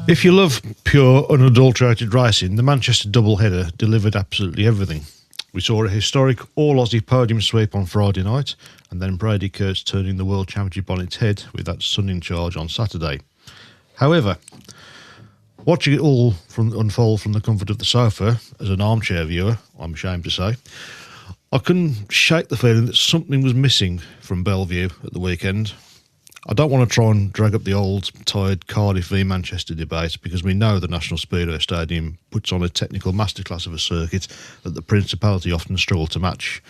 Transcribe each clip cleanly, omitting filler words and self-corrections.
If you love pure, unadulterated racing, the Manchester doubleheader delivered absolutely everything. We saw a historic all-Aussie podium sweep on Friday night, and then Brady Kurtz turning the World Championship on its head with that stunning charge on Saturday. However, watching it all unfold from the comfort of the sofa, as an armchair viewer, I'm ashamed to say, I couldn't shake the feeling that something was missing from Bellevue at the weekend. I don't want to try and drag up the old, tired Cardiff v Manchester debate, because we know the National Speedway Stadium puts on a technical masterclass of a circuit that the Principality often struggle to match.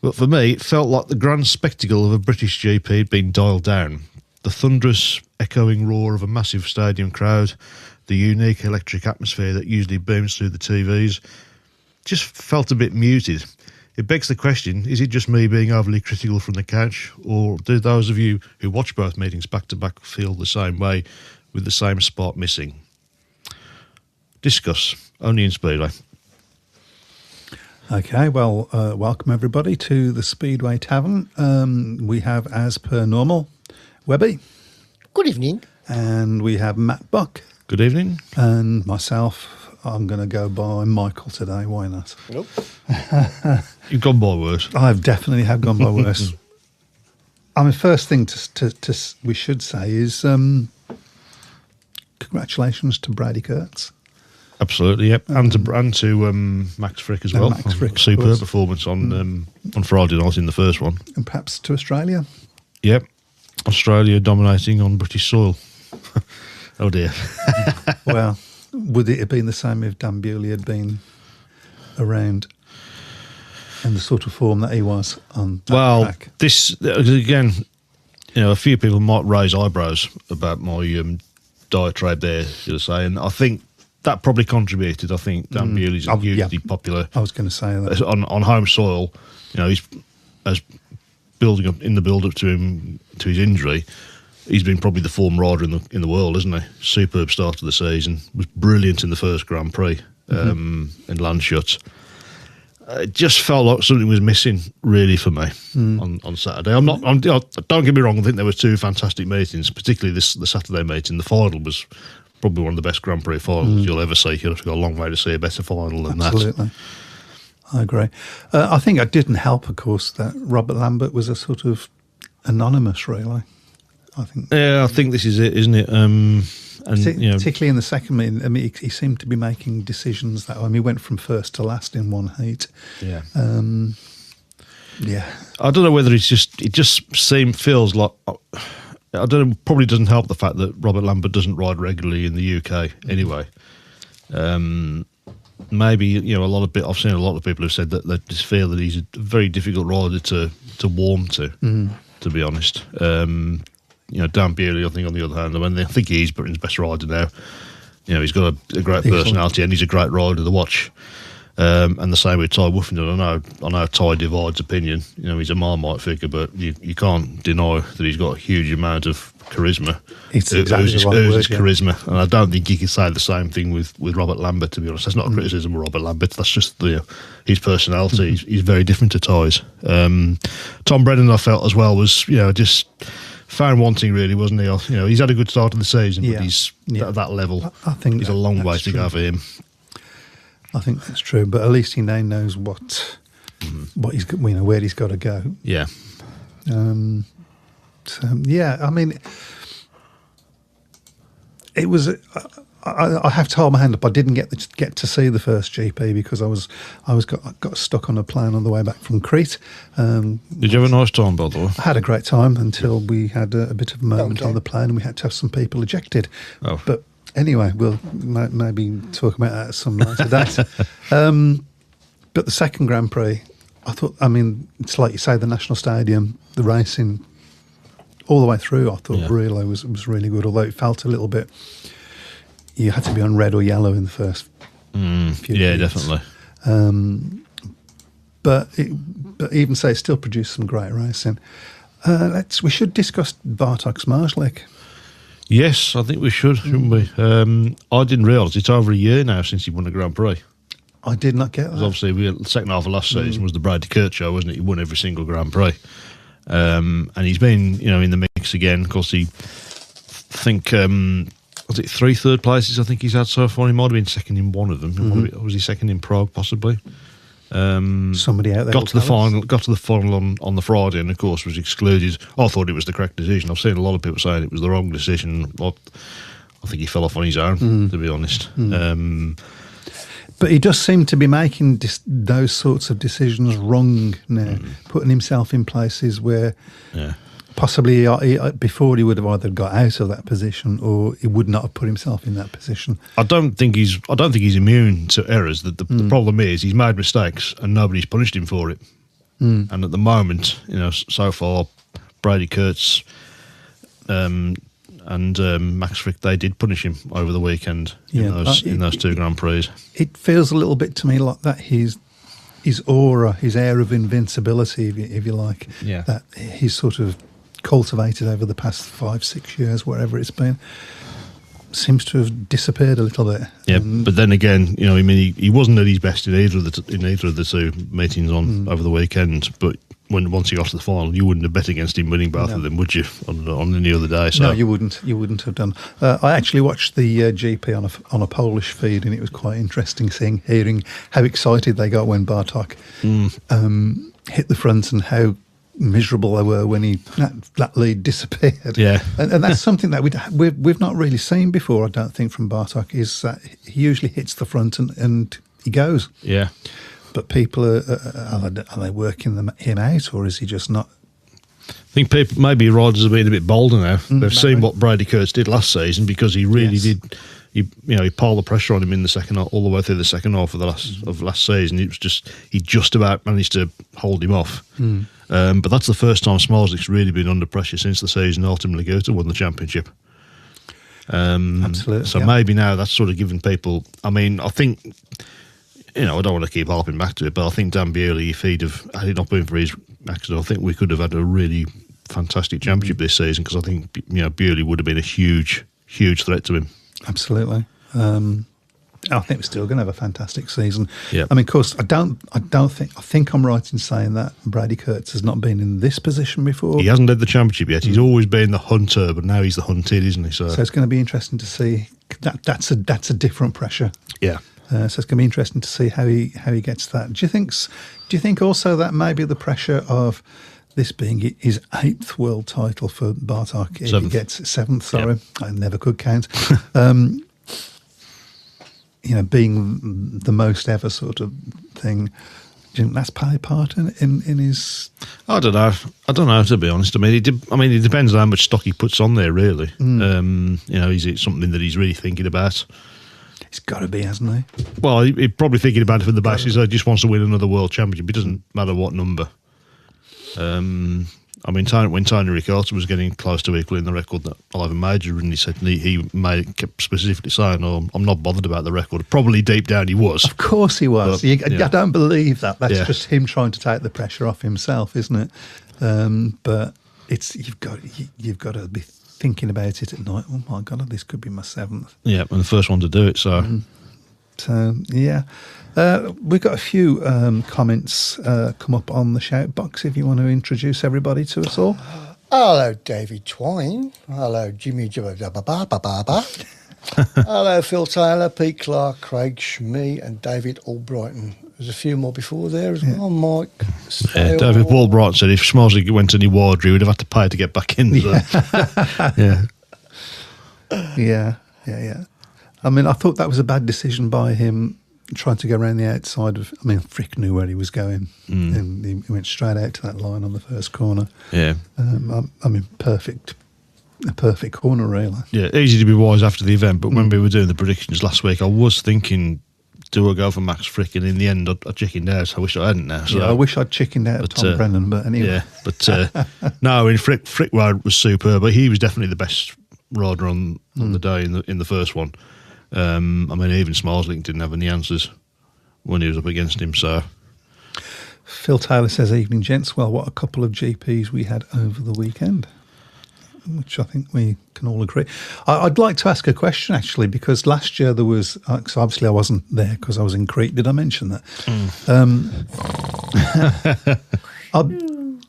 But for me, it felt like the grand spectacle of a British GP had been dialed down. The thunderous, echoing roar of a massive stadium crowd, the unique electric atmosphere that usually booms through the TVs, just felt a bit muted. It begs the question, is it just me being overly critical from the couch, or do those of you who watch both meetings back-to-back feel the same way, with the same spot missing? Discuss, only in Speedway. Okay, well, welcome everybody to the Speedway Tavern. We have, as per normal, Webby. Good evening. And we have Matt Buck. Good evening. And myself. I'm going to go by Michael today. Why not? Nope. You've gone by worse. I definitely have gone by worse. I mean, first thing we should say is congratulations to Brady Kurtz. Absolutely, yep. And to Max Frick as well. Max Frick, superb performance on Friday night in the first one. And perhaps to Australia. Yep. Australia dominating on British soil. Oh dear. Well, would it have been the same if Dan Bewley had been around in the sort of form that he was on that track? This, again, a few people might raise eyebrows about my diatribe there, should I say, and I think that probably contributed. I think Dan Bewley's hugely popular. I was going to say that. On home soil, he's as building up in the build-up to his injury. He's been probably the form rider in the world, isn't he? Superb start to the season. Was brilliant in the first Grand Prix in Landshut. It just felt like something was missing, really, for me on Saturday. Don't get me wrong. I think there were two fantastic meetings, particularly the Saturday meeting. The final was probably one of the best Grand Prix finals you'll ever see. You'll have to go a long way to see a better final than Absolutely. I agree. I think it didn't help, of course, that Robert Lambert was a sort of anonymous, really. I think this is it, isn't it? Particularly in the second meeting, I mean, he seemed to be making decisions that. He went from first to last in one heat. Yeah. Yeah. I don't know whether it just feels like. I don't know. Probably doesn't help the fact that Robert Lambert doesn't ride regularly in the UK anyway. Maybe I've seen a lot of people who've said that they just feel that he's a very difficult rider to warm to. To be honest. Dan Bewley, I think, on the other hand, I think he's Britain's best rider now. He's got a great personality and he's a great rider to watch. And the same with Ty Woofington. I know Ty divides opinion. He's a Marmite figure, but you can't deny that he's got a huge amount of charisma. It's exactly the right word, charisma, and I don't think you can say the same thing with Robert Lambert. To be honest, that's not a criticism of Robert Lambert. That's just his personality. He's very different to Ty's. Tom Brennan, I felt as well, was just found wanting, really, wasn't he? He's had a good start of the season, but he's at that level. I think he's a long way to go for him. I think that's true, but at least he now knows what he's where he's got to go. Yeah. It was. I have to hold my hand up. I didn't get to see the first GP because I got stuck on a plane on the way back from Crete. Did you have a nice time, by the way? I had a great time until we had a bit of a moment on the plane and we had to have some people ejected. Oh. But anyway, we'll maybe talk about that at some later date. But the second Grand Prix, I thought, it's like you say, the National Stadium, the racing, all the way through, I thought really was really good, although it felt a little bit, you had to be on red or yellow in the first few weeks. Definitely. But even so, it still produced some great racing. We should discuss Bartok's Marshlick. Yes, I think we should, shouldn't we? I didn't realise it's over a year now since he won a Grand Prix. I did not get that. Obviously, the second half of last season was the Brady Kurtz show, wasn't it? He won every single Grand Prix. And he's been, in the mix again. Of course, I think was it 3 third places I think he's had so far? He might have been second in one of them. Was he second in Prague possibly? Somebody out there got to the final on the Friday, and of course was excluded. I thought it was the correct decision. I've seen a lot of people saying it was the wrong decision. I think he fell off on his own, to be honest. But he does seem to be making those sorts of decisions wrong now, putting himself in places where possibly before he would have either got out of that position or he would not have put himself in that position. I don't think he's immune to errors. The problem is he's made mistakes and nobody's punished him for it. And at the moment, so far, Brady Kurtz and Max Frick, they did punish him over the weekend in those 2 Grand Prix. It feels a little bit to me like that his aura, his air of invincibility, if you like, that he's sort of cultivated over the past 5-6 years, wherever it's been, seems to have disappeared a little bit. Yeah, but then again, he wasn't at his best in either of the 2 meetings over the weekend. But once he got to the final, you wouldn't have bet against him winning both of them, would you? On any other day? So. No, you wouldn't. You wouldn't have done. I actually watched the GP on a Polish feed, and it was quite interesting hearing how excited they got when Bartok hit the front and how miserable they were when that lead disappeared. Yeah, and that's something that we've not really seen before. I don't think from Bartok is that he usually hits the front and he goes. Yeah, but people are they working him out, or is he just not? I think maybe riders have been a bit bolder now. They've seen what Brady Kurtz did last season because he really did. He piled the pressure on him in the second half, all the way through the second half of last season. It was just he just about managed to hold him off. But that's the first time Smolzik's really been under pressure since the season ultimately Goethe won the championship. Absolutely. So maybe now that's sort of given people. I mean, I think I don't want to keep harping back to it, but I think Dan Bewley, if had it not been for his accident, I think we could have had a really fantastic championship this season because I think Bewley would have been a huge threat to him. Absolutely. I think we're still going to have a fantastic season. Yeah. I mean, of course, I think I'm right in saying that Brady Kurtz has not been in this position before. He hasn't led the championship yet. He's always been the hunter, but now he's the hunted, isn't he? So it's going to be interesting to see. That's a different pressure. Yeah. So it's going to be interesting to see how he gets that. Do you think also that maybe the pressure of this being his 8th world title for Bartok, if he gets 7th, sorry, yep. I never could count, being the most ever sort of thing, do you think that's played part in his... I don't know, to be honest. I mean, it depends on how much stock he puts on there, really. Is it something that he's really thinking about? He's got to be, hasn't he? Well, he's probably thinking about it from the basis he just wants to win another world championship. It doesn't matter what number. I mean, when Tony Ricardo was getting close to equaling the record that Ivan Major originally said, he kept specifically saying, I'm not bothered about the record. Probably deep down he was. Of course he was. But, I don't believe that. That's just him trying to take the pressure off himself, isn't it? But you've got to be thinking about it at night. Oh my God, this could be my 7th. Yeah, and the first one to do it, so... So, yeah. We've got a few comments come up on the shout box if you want to introduce everybody to us all. Hello, David Twine. Hello, Jimmy Jabba. Hello, Phil Taylor, Pete Clark, Craig Schmee, and David Albrighton. There's a few more before there as well, Mike. David Albrighton said if Smolzik went any wider, he would have had to pay to get back in. Yeah. I mean, I thought that was a bad decision by him trying to go around the outside of... I mean, Frick knew where he was going and he went straight out to that line on the first corner. Yeah. I mean, a perfect corner, really. Yeah, easy to be wise after the event, but when we were doing the predictions last week, I was thinking, do I go for Max Frick? And in the end, I chickened out. I wish I hadn't now. So. Yeah, I wish I'd chickened out of Tom Brennan, but anyway. Yeah, but no, Frick was superb, but he was definitely the best rider on the day in the first one. I mean, even Smolzik didn't have any answers when he was up against him. So, Phil Taylor says, "Evening, gents. Well, what a couple of GPs we had over the weekend," which I think we can all agree. I'd like to ask a question actually, because last year there was. So obviously, I wasn't there because I was in Crete. Did I mention that?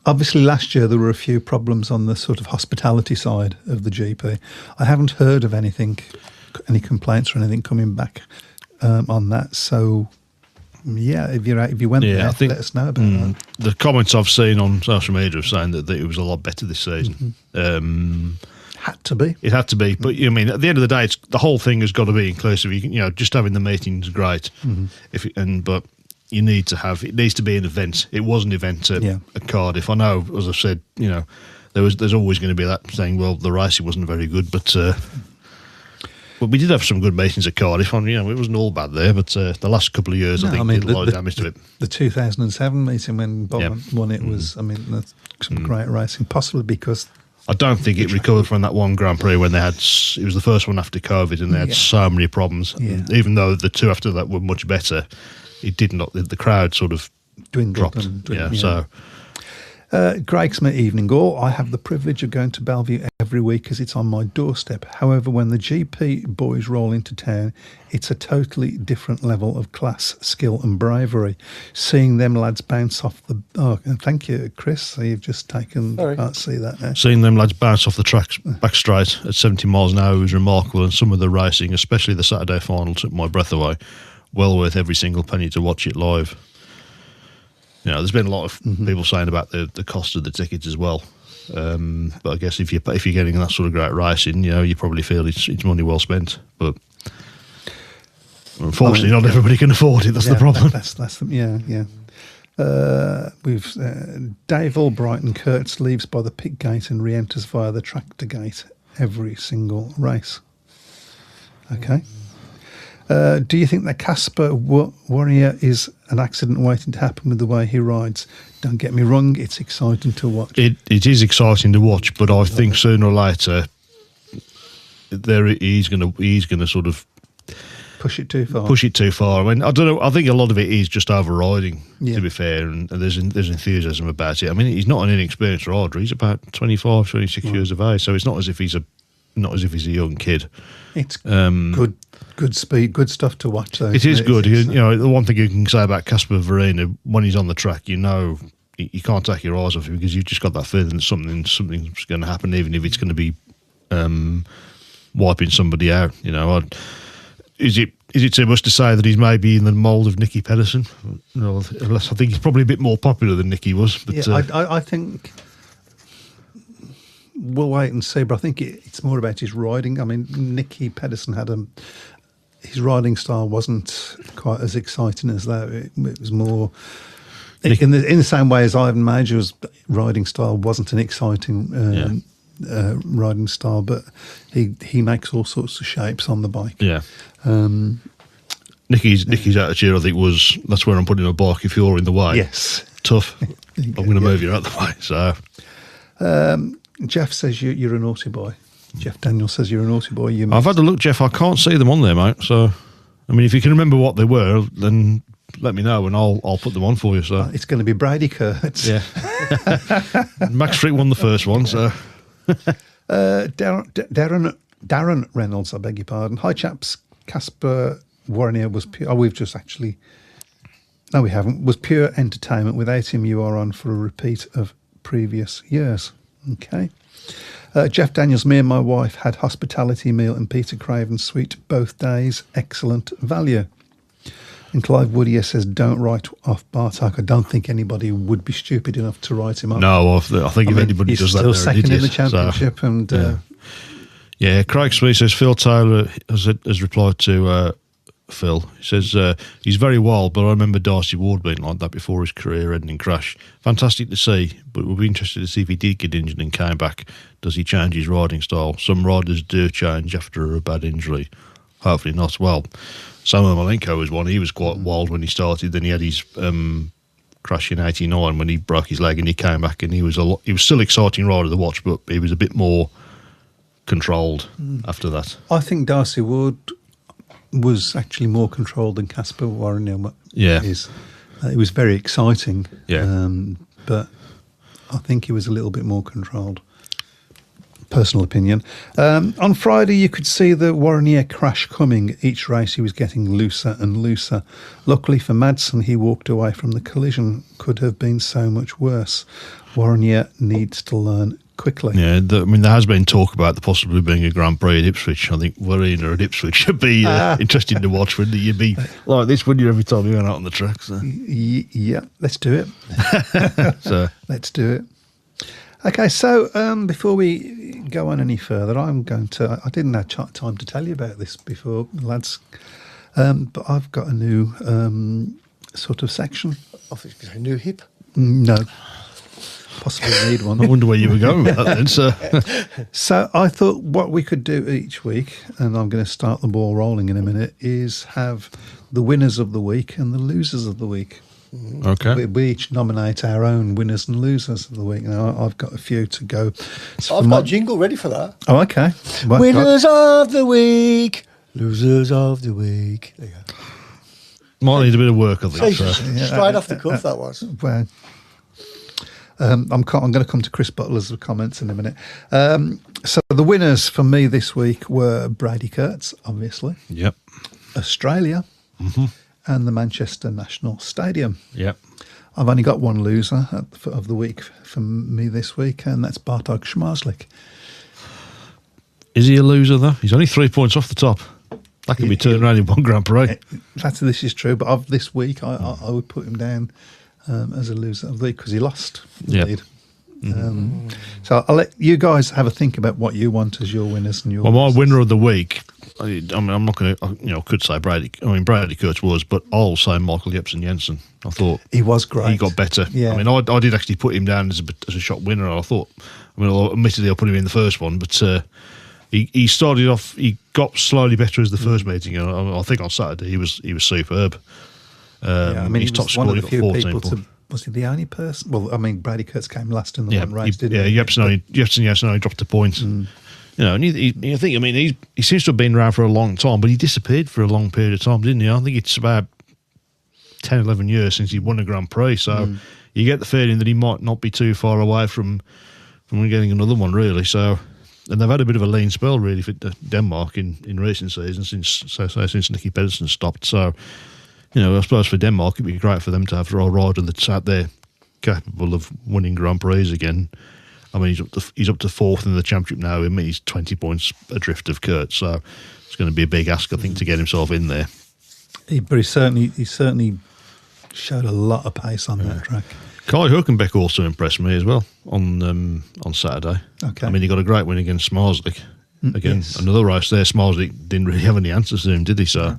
Obviously, last year there were a few problems on the sort of hospitality side of the GP. I haven't heard of anything, any complaints or anything coming back on that. So, yeah, if you went there, I think, let us know about that. The comments I've seen on social media are saying that it was a lot better this season. Had to be. It had to be, but I mean, at the end of the day, the whole thing has got to be inclusive. Just having the meetings is great, but you need to have it needs to be an event. It was an event at Cardiff. I know, as I've said, there's always going to be that saying, well, the racing wasn't very good, but we did have some good meetings at Cardiff. And it wasn't all bad there, but the last couple of years, I think, did a lot of damage to it. The 2007 meeting when Bowne won it was, that's some great racing, possibly because. I don't think it recovered from that one Grand Prix when it was the first one after COVID and they had so many problems. Yeah. Even though the two after that were much better, it did not, the crowd sort of dwindled. Dropped. So. Greg Smith, evening all. I have the privilege of going to Bellevue every week as it's on my doorstep. However, when the GP boys roll into town, it's a totally different level of class, skill and bravery. Seeing them lads bounce off the... Oh, and thank you, Chris. So you've just taken... I can't see that now. Seeing them lads bounce off the tracks back straight at 70 miles an hour was remarkable, and some of the racing, especially the Saturday final, took my breath away. Well worth every single penny to watch it live. There's been a lot of people saying about the cost of the tickets as well. But I guess if you're getting that sort of great racing, you probably feel it's money well spent. But unfortunately, not everybody can afford it. That's the problem. That's we've Dave Albrighton Kurtz leaves by the pit gate and re-enters via the tractor gate every single race. Okay. Do you think that Casper Warrior is an accident waiting to happen with the way he rides? Don't get me wrong, it's exciting to watch. It is exciting to watch, but I think sooner or later he's going to sort of push it too far. I mean, I don't know. I think a lot of it is just overriding, to be fair, and there's enthusiasm about it. I mean, he's not an inexperienced rider. He's about 25, 26 years of age, so it's not as if he's a young kid. It's good speed, good stuff to watch. Though, it is good. The one thing you can say about Casper Verena, when he's on the track, you can't take your eyes off him because you've just got that feeling that something's going to happen, even if it's going to be wiping somebody out. Is it too much to say that he's maybe in the mould of Nicky Pedersen? Unless I think he's probably a bit more popular than Nicky was. But I think. We'll wait and see, but I think it's more about his riding. I mean, Nicky Pedersen his riding style wasn't quite as exciting as that. It was more in the same way as Ivan Major's riding style wasn't an exciting riding style, but he makes all sorts of shapes on the bike. Yeah. Nicky's attitude, I think, was that's where I'm putting a bike. If you're in the way, yes, tough. I'm going to move you out the way. So. Jeff says you're a naughty boy. Jeff Daniel says you're a naughty boy. I've had a look, Jeff. I can't see them on there, mate. So, I mean, if you can remember what they were, then let me know and I'll put them on for you. So it's going to be Brady Kurtz. Yeah. Max Frick won the first one. So Darren Reynolds, I beg your pardon. Hi, chaps. Casper Warrior was pure. Oh, we've just actually. No, we haven't. Was pure entertainment. Without him, you are on for a repeat of previous years. Okay. Jeff Daniels, me and my wife had hospitality meal and Peter Craven suite both days. Excellent value. And Clive Woodier says, don't write off Bartak. I don't think anybody would be stupid enough to write him off. No, I think if anybody does that, they're he's still second in the championship. So, and Craig Smith says, Phil Taylor has replied to Phil. He says, he's very wild, but I remember Darcy Ward being like that before his career-ending crash. Fantastic to see, but we'll be interested to see if he did get injured and came back. Does he change his riding style? Some riders do change after a bad injury. Hopefully not. Well, Samuel Malenko was one. He was quite wild when he started. Then he had his crash in '89 when he broke his leg, and he came back, and he was still exciting rider to watch, but he was a bit more controlled after that. I think Darcy Ward was actually more controlled than Casper Warrior is. It was very exciting, but I think he was a little bit more controlled. personal opinion. On Friday, you could see the Warrenier crash coming. Each race, he was getting looser and looser. Luckily for Madsen, he walked away from the collision. Could have been so much worse. Warrenier needs to learn quickly. Yeah, there has been talk about the possibly being a Grand Prix at Ipswich. I think Warrenier at Ipswich should be interesting to watch. Wouldn't it? You'd be like this, wouldn't you, every time you went out on the track? So. Yeah, let's do it. So. Let's do it. Okay, so before we go on any further, I'm going to... I didn't have time to tell you about this before, lads, but I've got a new sort of section. A new hip? No. Possibly need one. I wonder where you were going with that then, sir. So I thought what we could do each week, and I'm going to start the ball rolling in a minute, is have the winners of the week and the losers of the week. Okay. We each nominate our own winners and losers of the week. Now, I've got a few to go. So I've got a jingle ready for that. Oh, okay. Well, Winners of the week, losers of the week. There you go. Might need a bit of work, I think. So. Straight off the cuff, that was. Well, I'm going to come to Chris Butler's comments in a minute. So the winners for me this week were Brady Kurtz, obviously. Yep. Australia. And the Manchester National Stadium. Yep. I've only got one loser of the week for me this week, and that's Bartok Schmarzlik. Is he a loser, though? He's only 3 points off the top. That could be turned around in one Grand Prix. This is true, but of this week, I would put him down as a loser of the week because he lost the lead. So I'll let you guys have a think about what you want as your winners and your Well, my losers. winner of the week, I mean, I'm not going to, could say Brady. I mean, Brady Kurtz was, but I'll say Michael Jepsen Jensen. I thought he was great. He got better. Yeah. I mean, I did actually put him down as a shot winner. I thought, admittedly, I put him in the first one, but he started off. He got slowly better as the first meeting. And I think on Saturday he was superb. He's top scorer. He got 14 points. Was he the only person? Well, I mean, Brady Kurtz came last in the one race, didn't he? Yeah, Jepsen only dropped a point. And I think, he seems to have been around for a long time, but he disappeared for a long period of time, didn't he? I think it's about 10, 11 years since he won a Grand Prix, so you get the feeling that he might not be too far away from getting another one, really. So, and they've had a bit of a lean spell, really, for Denmark in recent seasons, since Nicky Pedersen stopped. So, I suppose for Denmark, it'd be great for them to have a rider that's out there capable of winning Grand Prix again. I mean, he's up to fourth in the championship now. I mean, he's 20 points adrift of Kurt, so it's going to be a big ask, I think, to get himself in there. But he certainly showed a lot of pace on that track. Kai Hülkenberg also impressed me as well on Saturday. Okay. I mean, he got a great win against Smarslik. Again, another race there. Smarslik didn't really have any answers to him, did he? So,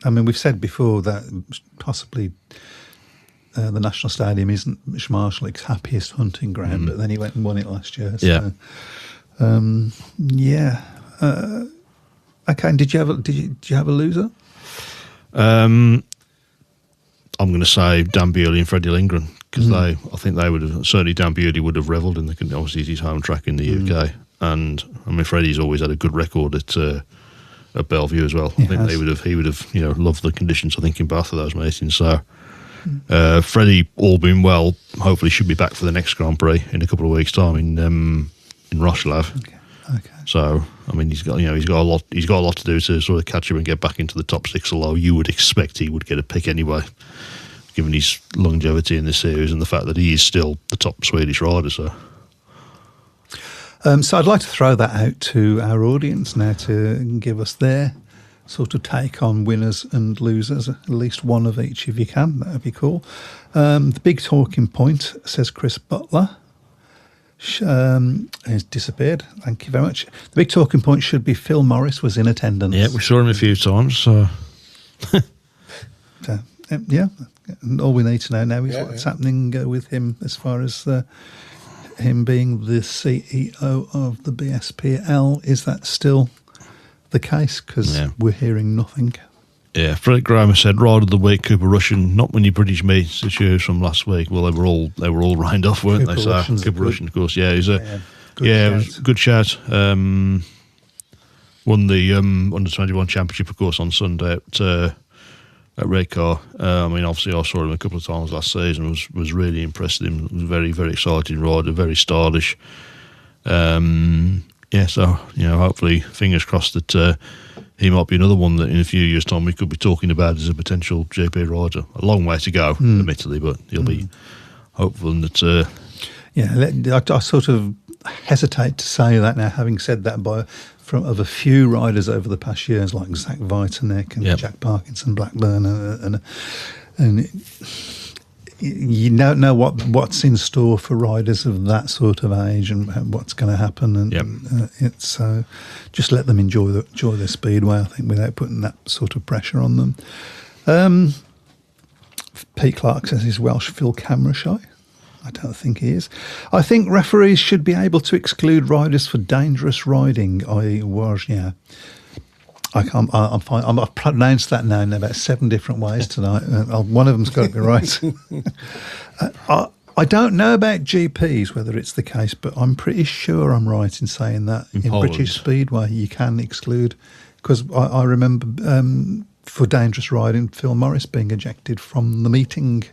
I mean, we've said before that possibly the National Stadium isn't Schmarzlik's happiest hunting ground, but then he went and won it last year. So, okay, and did you have a loser? I'm going to say Dan Bewley and Freddie Lindgren because I think they would have, certainly Dan Bewley would have revelled in obviously his home track in the UK, and I mean Freddie's always had a good record at Bellevue as well. I think he would have loved the conditions, I think, in both of those meetings. So Freddie, all being well, hopefully should be back for the next Grand Prix in a couple of weeks' time in Rosslav. Okay. So I mean he's got a lot to do to sort of catch him and get back into the top six. Although you would expect he would get a pick anyway, given his longevity in this series and the fact that he is still the top Swedish rider. So I'd like to throw that out to our audience now to give us their sort of take on winners and losers, at least one of each if you can. That would be cool. The big talking point, says Chris Butler, has disappeared. Thank you very much. The big talking point should be Phil Morris was in attendance. Yeah, we saw him a few times. So. And all we need to know now is what's happening with him as far as him being the CEO of the BSPL. Is that still the case? Because we're hearing nothing. Yeah, Frederick Graham said rider of the week, Cooper Russian. Not many British mates to choose from last week. Well, they were all rained off, weren't they? So Cooper Russian, of course. Yeah, it was a good shout. Won the under 21 championship, of course, on Sunday at Redcar. I mean, obviously, I saw him a couple of times last season. Was really impressed with him. Was a very, very exciting rider, very stylish. So hopefully, fingers crossed that he might be another one that in a few years' time we could be talking about as a potential GP rider. A long way to go, admittedly, but he'll be hopeful that. I sort of hesitate to say that now, having said that of a few riders over the past years, like Zach Vitanek and Jack Parkinson, Blackburn, and you don't know what's in store for riders of that sort of age and what's going to happen, and it's just let them enjoy their speedway, I think, without putting that sort of pressure on them. Pete Clark says he's Welsh Phil camera shy. I don't think he is. I think referees should be able to exclude riders for dangerous riding. I've pronounced that now in about 7 different ways tonight. One of them's got to be right. I don't know about GPs, whether it's the case, but I'm pretty sure I'm right in saying that in British Speedway you can exclude, because I remember for dangerous riding, Phil Morris being ejected from the meeting.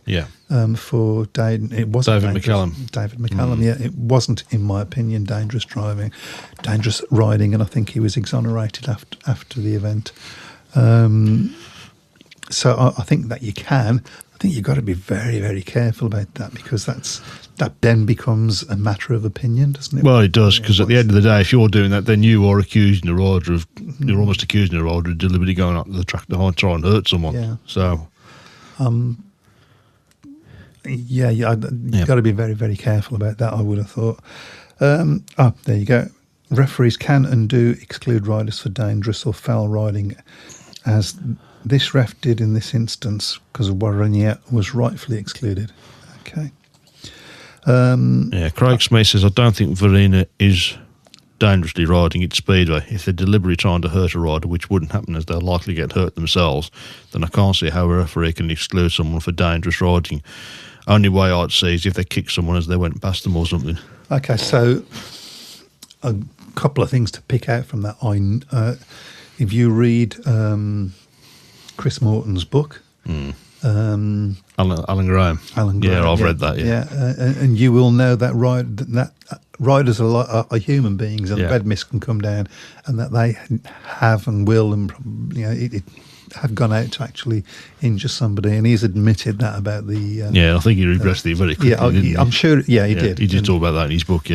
For David McCallum. David McCallum, it wasn't, in my opinion, dangerous riding, and I think he was exonerated after the event. So I think that you can. I think you've got to be very, very careful about that, because that then becomes a matter of opinion, doesn't it? Well, it does, because at the end of the day, if you're doing that, then you are accusing the rider of you're almost accusing the rider of deliberately going up the track to try and hurt someone. Yeah. So, you've got to be very, very careful about that, I would have thought. There you go. Referees can and do exclude riders for dangerous or foul riding, as this ref did in this instance, because Warrenier was rightfully excluded. Okay. Craig Smith says, I don't think Verena is dangerously riding at Speedway. If they're deliberately trying to hurt a rider, which wouldn't happen as they'll likely get hurt themselves, then I can't see how a referee can exclude someone for dangerous riding. Only way I'd see is if they kicked someone as they went past them or something. Okay, so a couple of things to pick out from that. If you read Chris Morton's book, Alan Graham. Yeah, I've read that. Yeah, and you will know that riders are human beings, and red mist can come down, and that they have and will, and have gone out to actually injure somebody, and he's admitted that about the. I think he regressed it very quickly. I'm sure. Yeah, he did. He did talk about that in his book.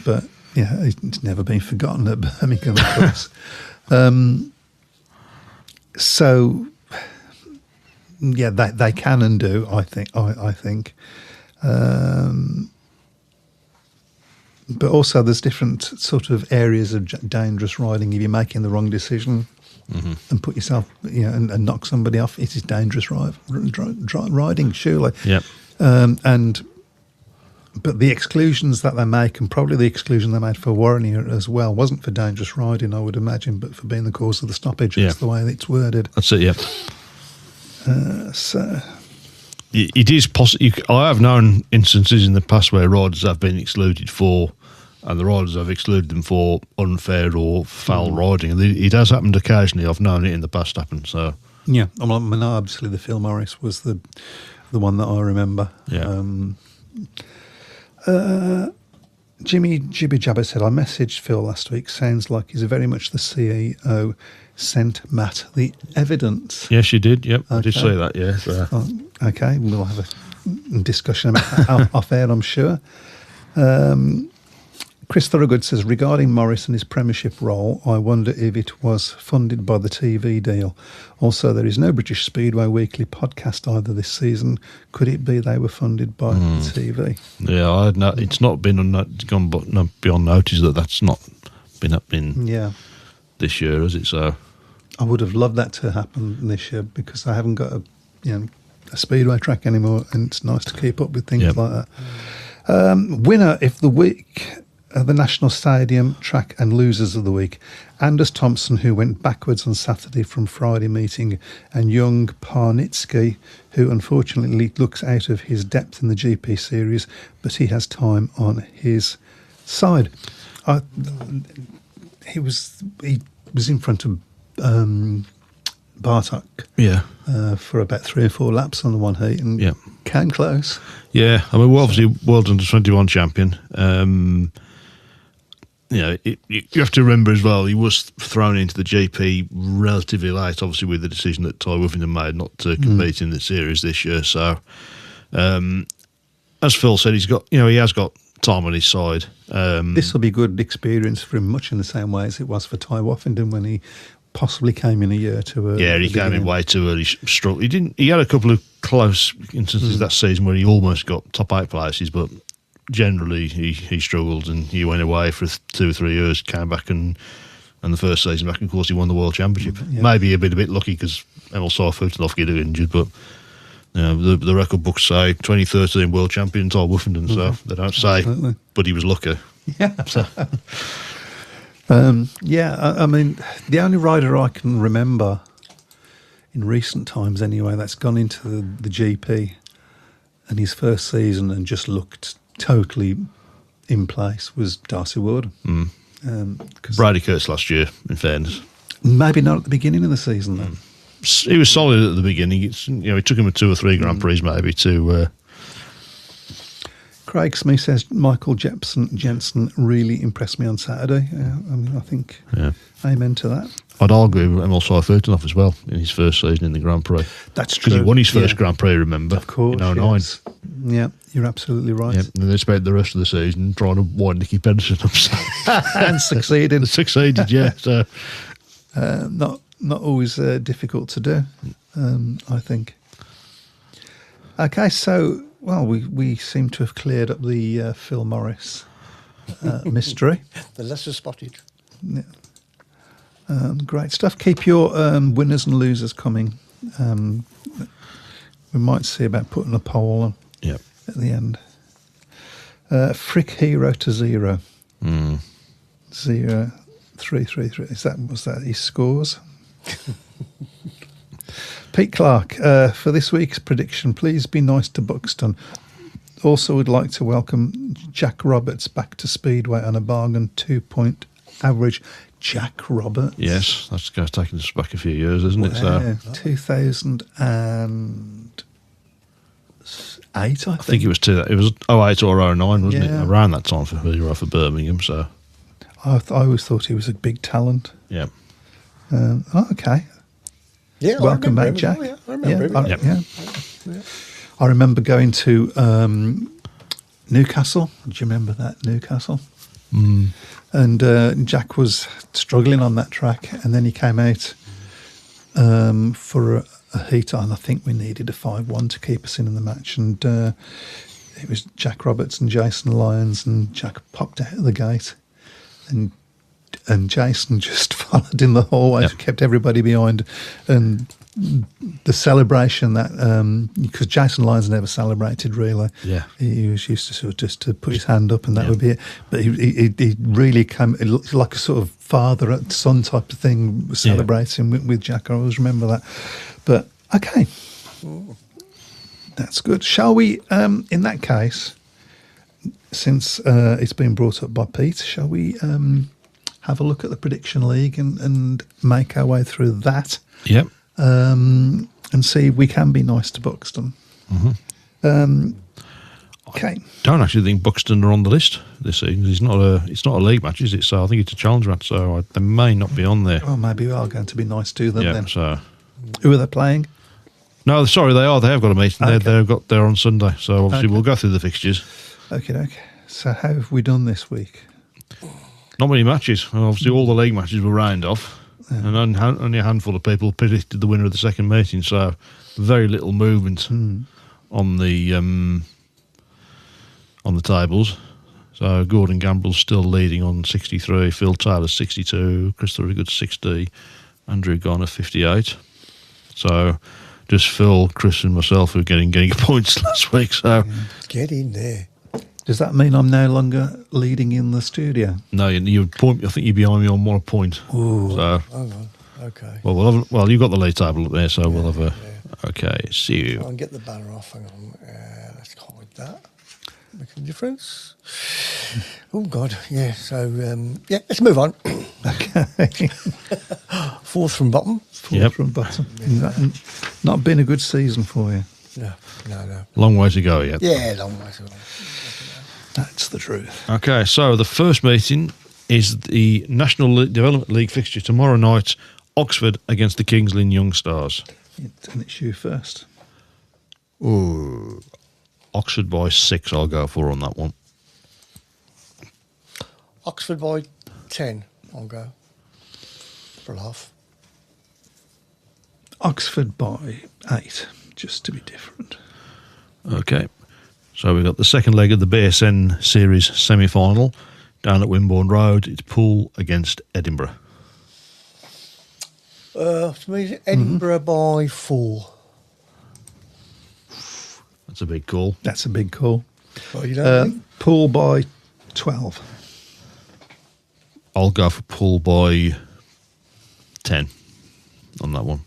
But it's never been forgotten at Birmingham, of course. They can and do. I think. But also, there's different sort of areas of dangerous riding. If you're making the wrong decision and put yourself, and knock somebody off, it is dangerous riding, surely. Yep. But the exclusions that they make, and probably the exclusion they made for Warrenier as well, wasn't for dangerous riding, I would imagine, but for being the cause of the stoppage. That's the way it's worded. That's it. Yeah. So it is possible. I have known instances in the past where riders have been excluded for, and the riders have excluded them for unfair or foul riding. And it has happened occasionally. I've known it in the past happen. So obviously the Phil Morris was the one that I remember. Yeah. Jimmy Jibby Jabber said, I messaged Phil last week. Sounds like he's very much the CEO. Sent Matt the evidence. Yes, you did. Yep, okay. I did say that. Yeah. So. Okay, we'll have a discussion about that off air, I'm sure. Chris Thorogood says, regarding Morris and his premiership role, I wonder if it was funded by the TV deal. Also, there is no British Speedway Weekly podcast either this season. Could it be they were funded by TV? Yeah, it's not been gone beyond notice that that's not been up in this year, has it? So I would have loved that to happen this year, because I haven't got a Speedway track anymore, and it's nice to keep up with things like that. Winner of the week, the National Stadium track, and losers of the week: Anders Thompson, who went backwards on Saturday from Friday meeting, and young Parnitsky, who unfortunately looks out of his depth in the GP series, but he has time on his side. He was in front of Bartok for about 3 or 4 laps on the one heat, and came close. Yeah, I mean, we're obviously World Under-21 champion. you have to remember as well, he was thrown into the GP relatively late, obviously with the decision that Ty Woofington made not to compete in the series this year. So, as Phil said, he has got time on his side. This will be good experience for him, much in the same way as it was for Ty Woofington when he possibly came in a year too early. Yeah, he came in way too early. Struggled. He had a couple of close instances that season where he almost got top 8 places, but generally he struggled, and he went away for 2 or 3 years, came back and the first season back, of course, he won the World Championship. Yeah. Maybe a bit lucky because Emil Seifert off get injured, but the record books say 2013 World Champion Ty Woofington, so they don't say, but he was lucky. Yeah. So. I mean, the only rider I can remember in recent times anyway that's gone into the GP in his first season and just looked totally in place was Darcy Ward. Brady Kurtz last year, in fairness. Maybe not at the beginning of the season, though. He was solid at the beginning. It took him 2 or 3 Grand Prix maybe to... Craig Smith says Michael Jensen really impressed me on Saturday. I think amen to that. I'd argue with Emil Seifert as well in his first season in the Grand Prix. That's true. Because he won his first Grand Prix, remember? Of course, in 09. yes. Yeah, you're absolutely right. Yeah, and they spent the rest of the season trying to wind Nicky Pedersen up. And succeeded. Succeeded, yeah. So. Not always difficult to do, I think. Okay, so... Well, we seem to have cleared up the Phil Morris mystery. The lesser spotted. Yeah. Great stuff. Keep your winners and losers coming. We might see about putting a poll on at the end. Frick Hero to 0. 0 3 3 3. Was that his scores? Pete Clark, for this week's prediction, please be nice to Buxton. Also would like to welcome Jack Roberts back to Speedway on a bargain 2-point average. Jack Roberts? Yes, that's taking us back a few years, isn't it? So 2008, I think. It was 08 or 09, wasn't it? Around that time for Birmingham. So I always thought he was a big talent. Yeah. Okay. Yeah, welcome back, Jack. I remember him. I remember going to Newcastle. Do you remember that, Newcastle? And Jack was struggling on that track, and then he came out for a heat on. I think we needed a 5-1 to keep us in the match, and it was Jack Roberts and Jason Lyons, and Jack popped out of the gate, and Jason just followed in the hallway, kept everybody behind, and the celebration that because Jason Lyons never celebrated really. Yeah, he was used to sort of just to put his hand up and that would be it. But he really came. It looked like a sort of father and son type of thing celebrating with Jack. I always remember that. But okay, that's good. Shall we? In that case, since it's been brought up by Pete, shall we? Have a look at the prediction league and make our way through that. Yep. And see if we can be nice to Buxton. Okay. I don't actually think Buxton are on the list this season. It's not a league match, is it? So I think it's a challenge match. So they may not be on there. Well, maybe we are going to be nice to them then. So who are they playing? No, sorry, they are. They have got a meeting. Okay. They're on Sunday. So obviously we'll go through the fixtures. Okay. So how have we done this week? Not many matches. Obviously, all the league matches were round off, and only a handful of people predicted the winner of the second meeting. So, very little movement on the tables. So, Gordon Gamble's still leading on 63, Phil Taylor 62, Christopher Good 60, Andrew Garner 58. So, just Phil, Chris, and myself who are getting points last week. So, get in there. Does that mean I'm no longer leading in the studio? No, you point. I think you're behind me on 1 point. Ooh. So, hang on. Okay. Well, you've got the lead table up there, so we'll have a. Yeah. Okay, see you. I'll get the banner off. Hang on. Let's hide that. Making a difference. Oh God, yeah. So let's move on. Okay. Fourth from bottom. Fourth from bottom. Not been a good season for you. No. Long way to go yet. Yeah, long way to go. That's the truth. Okay, so the first meeting is the National Development League fixture tomorrow night. Oxford against the Kings Lynn Young Stars. And it's you first. Ooh, Oxford by 6. I'll go for on that one. Oxford by 10. I'll go for a laugh. Oxford by 8, just to be different. Okay, so we've got the second leg of the BSN Series semi-final down at Wimborne Road. It's Poole against Edinburgh. To me, Edinburgh by 4. That's a big call. That's a big call. Oh, you don't think? Poole by 12. I'll go for Poole by 10 on that one.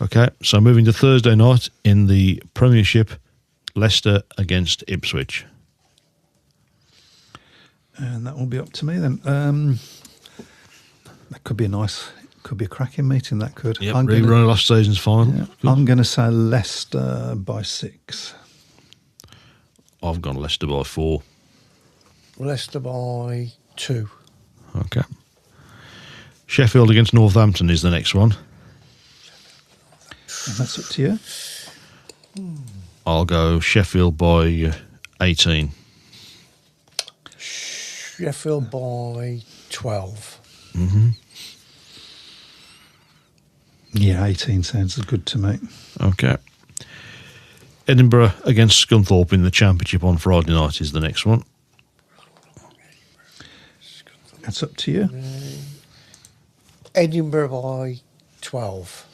Okay, so moving to Thursday night in the Premiership, Leicester against Ipswich. And that will be up to me then. That could be a cracking meeting, that could. Yep, rerun of last season's final. Yeah, I'm going to say Leicester by 6. I've gone Leicester by 4. Leicester by 2. Okay. Sheffield against Northampton is the next one. And that's up to you. I'll go Sheffield by 18. Sheffield by 12. Yeah, 18 sounds good to me. Okay. Edinburgh against Scunthorpe in the Championship on Friday night is the next one. That's up to you. Edinburgh by 12.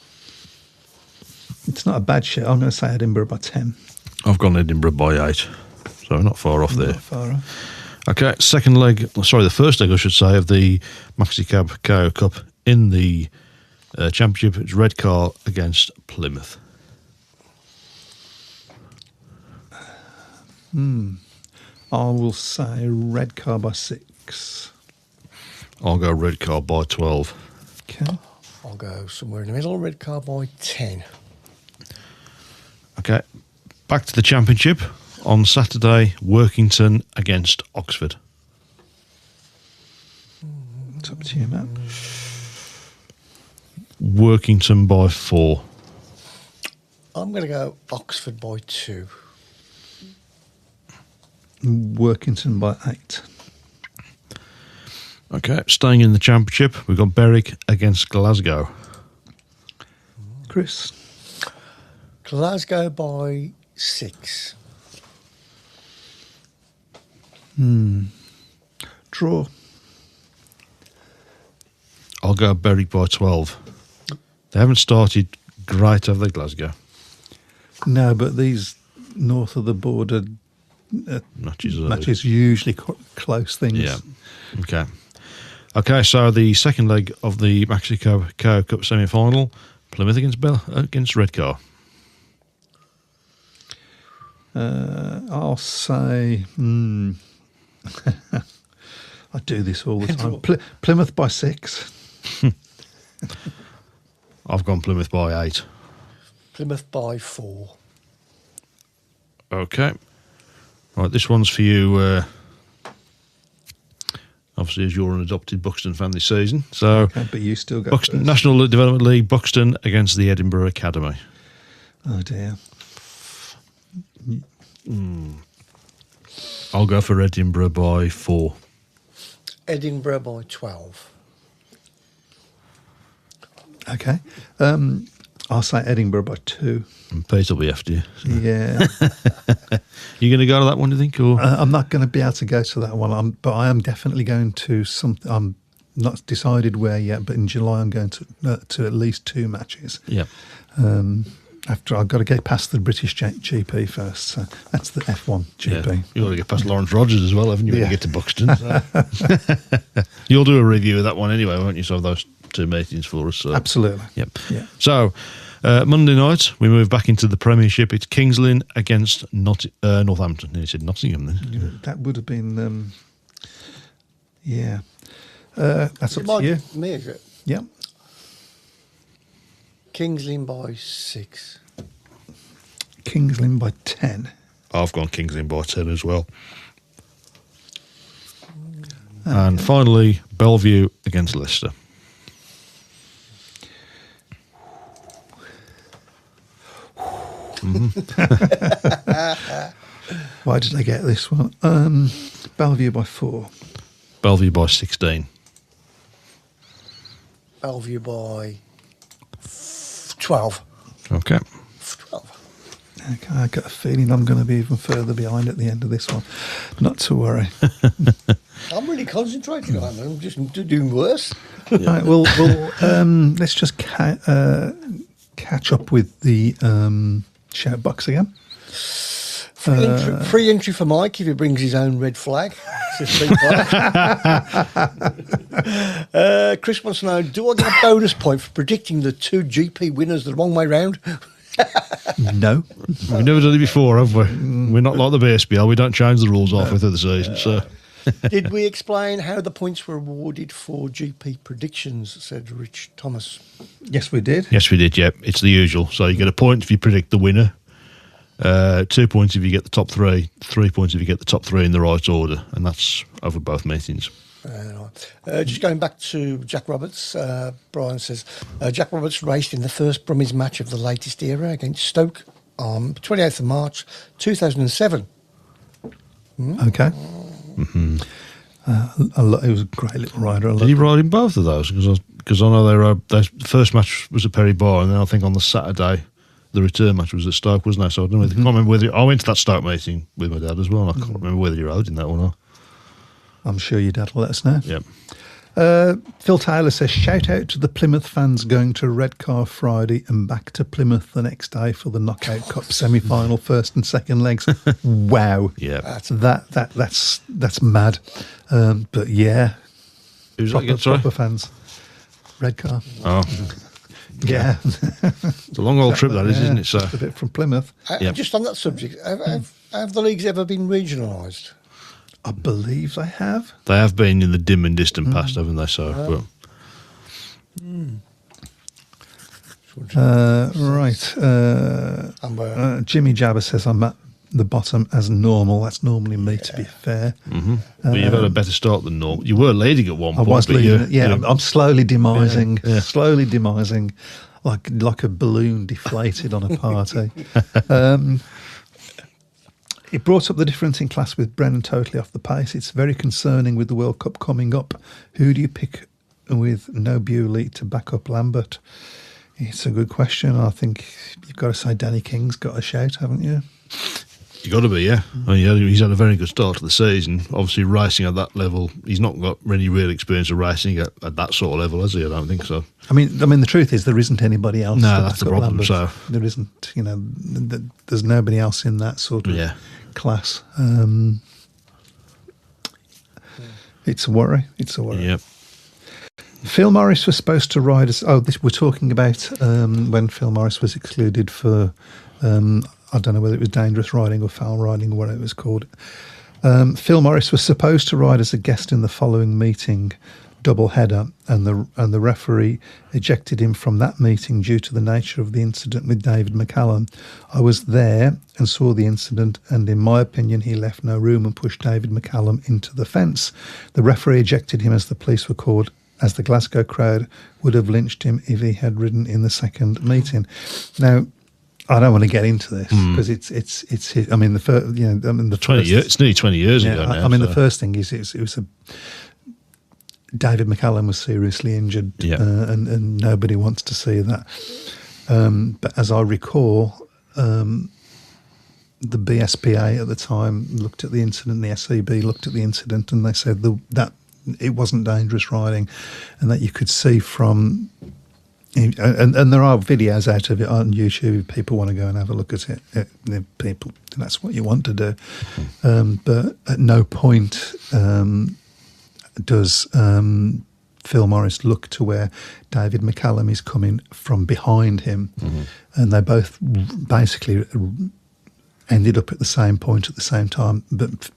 It's not a bad shit. I'm going to say Edinburgh by 10. I've gone Edinburgh by 8, so not far off there. Not far off. Okay, the first leg, I should say, of the Maxi Cab KO Cup in the Championship. It's Redcar against Plymouth. I will say Redcar by 6. I'll go Redcar by 12. Okay. I'll go somewhere in the middle. Redcar by 10. Okay, back to the Championship. On Saturday, Workington against Oxford. It's up to you, Matt. Workington by 4. I'm going to go Oxford by 2. Workington by 8. Okay, staying in the Championship, we've got Berwick against Glasgow. Chris. Glasgow by 6. Draw. I'll go Berwick by 12. They haven't started great, have they, Glasgow? No, but these north of the border matches usually close things. Yeah. Okay. Okay, so the second leg of the Maxi KO Cup semi-final, Plymouth against Redcar. I'll say... I do this all the time. Plymouth by 6. I've gone Plymouth by 8. Plymouth by 4. Okay. Right, this one's for you, obviously, as you're an adopted Buxton fan this season. So, Okay, but you still go Buxton, first. National Development League, Buxton against the Edinburgh Academy. Oh, dear. I'll go for Edinburgh by 4. Edinburgh by 12. Okay. I'll say Edinburgh by 2. And Pete will be after you. Yeah. You going to go to that one, do you think? Or I'm not going to be able to go to that one, but I am definitely going to something. I'm not decided where yet, but in July I'm going to at least 2 matches. Yeah. After I've got to get past the British GP first, so that's the F1 GP. Yeah. You've got to get past Lawrence Rogers as well, haven't you, when Yeah. you get to Buxton? So. You'll do a review of that one anyway, won't you? So those 2 meetings for us. So. Absolutely. Yep. Yeah. So, Monday night, we move back into the Premiership. It's Kings Lynn against Northampton. You said Nottingham then. That would have been, yeah. That's up to you. Me, is it? Yeah. Kings Lynn by 6. Kings Lynn by 10. I've gone Kings Lynn by 10 as well. And finally, Bellevue against Leicester. Why did I get this one? Bellevue by 4. Bellevue by 16. Bellevue by 12. Okay. 12. Okay, I got a feeling I'm going to be even further behind at the end of this one. Not to worry. I'm really concentrating on it. I'm just doing worse. Right, well, let's just catch up with the shout box again. Free entry for Mike if he brings his own red flag. Chris wants to know, do I get a bonus point for predicting the 2 GP winners the wrong way round? No. We've never done it before, have we? We're not like the BSBL. We don't change the rules halfway through the season. So, Did we explain how the points were awarded for GP predictions, said Rich Thomas? Yes, we did. yes, we did. Yeah, it's the usual. So you get a point if you predict the winner. 2 points if you get the top 3. 3 points if you get the top 3 in the right order, and that's over both meetings. Just going back to Jack Roberts, Brian says, Jack Roberts raced in the first Brummies match of the latest era against Stoke on 28th of March 2007. Okay. He was a great little rider. Did he ride in both of those? Because I know the first match was at Perry Bar, and then I think on the Saturday the return match was at Stoke, wasn't it? So I don't know. I can't remember whether I went to that Stoke meeting with my dad as well. And I can't remember whether you rode in that or not. I'm sure your dad will let us know. Yep. Phil Taylor says, shout out to the Plymouth fans going to Redcar Friday and back to Plymouth the next day for the Knockout Cup semi-final first and second legs. Wow. Yeah. That's mad. But yeah. Who's that again, sorry? Proper fans. Redcar. Oh. Yeah. It's a long old trip, that is, isn't it? So Just a bit from Plymouth. Yep. Just on that subject, have the leagues ever been regionalised? I believe they have. they have been in the dim and distant past, haven't they? So, but Right. Jimmy Jabber says, I'm at the bottom as normal. That's normally me, to be fair. but you've had a better start than normal. You were leading at one I point. was but leading you- it. Yeah, you- I'm slowly demising, Yeah. slowly demising, like a balloon deflated on a party. It brought up the difference in class with Brennan totally off the pace. It's very concerning with the World Cup coming up. Who do you pick with no Bewley to back up Lambert? It's a good question. I think you've got to say Danny King's got a shout, haven't you? You got to be, yeah. I mean, he's had a very good start to the season. Obviously, racing at that level, he's not got any real experience of racing at that sort of level, has he? I don't think so. I mean, the truth is there isn't anybody else. No, to that's the back up problem, Lambert. so- There isn't. There's nobody else in that sort of Yeah. class. It's a worry. It's a worry. Yep. Phil Morris was supposed to ride us. We're talking about when Phil Morris was excluded for, I don't know whether it was dangerous riding or foul riding or whatever it was called. Phil Morris was supposed to ride as a guest in the following meeting, double header, and the referee ejected him from that meeting due to the nature of the incident with David McCallum. I was there and saw the incident, and in my opinion, he left no room and pushed David McCallum into the fence. The referee ejected him as the police were called, as the Glasgow crowd would have lynched him if he had ridden in the second meeting. Now, I don't want to get into this because it's. I mean, the first, the 20 years. It's nearly 20 years yeah, ago now. I mean, so. the first thing is it was David McCallum was seriously injured, Yeah. and nobody wants to see that. But as I recall, the BSPA at the time looked at the incident, the SEB looked at the incident, and they said that it wasn't dangerous riding, and that you could see from. And there are videos out of it on YouTube if people want to go and have a look at it. People, that's what you want to do. But at no point does Phil Morris look to where David McCallum is coming from behind him. And they both basically ended up at the same point at the same time. But